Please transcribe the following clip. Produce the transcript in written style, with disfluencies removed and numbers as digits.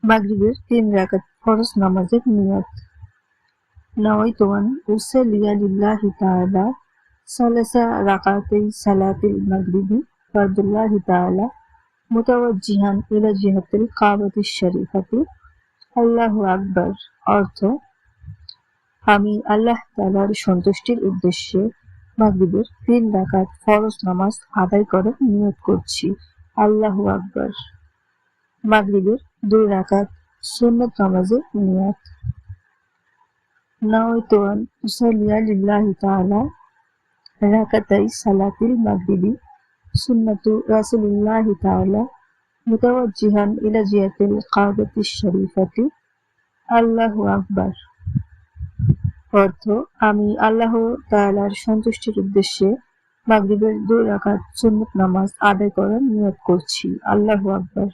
মাগরিবের 3 রাকাত ফরজ নামাজের নিয়ত। নাওয়াইতু আন উসাল্লিয়া লিল্লাহি তাআলা সালাসা রাকাতাই সালাতিল মাগরিবি ফারদুল্লাহি তাআলা মুতাওয়াজ্জিহান ইলা জিহাতিল কাবাতিশ শরীফাতি। আল্লাহু আকবার। অর্থ: আমি আল্লাহ তাআলার সন্তুষ্টির উদ্দেশ্যে মাগরিবের 3 রাকাত ফরজ নামাজ আদায় করার নিয়ত করছি। আল্লাহু আকবার। মাগরিবের 2 রাকাত সুন্নত নামাজের নিয়ত। নাওয়াইতু আন উসাল্লিয়া লিল্লাহি তাআলা রাকাতাই সালাতিল মাগরিবি সুন্নাতু রাসূলিল্লাহি তাআলা মুতাওয়াজ্জিহান ইলা জিহাতিল কাবাতিশ শরীফাতি। আল্লাহু আকবার। অর্থ: আমি আল্লাহ তাআলার সন্তুষ্টির উদ্দেশ্যে মাগরিবের 2 রাকাত সুন্নত নামাজ আদায় করার নিয়ত করছি। আল্লাহু আকবার।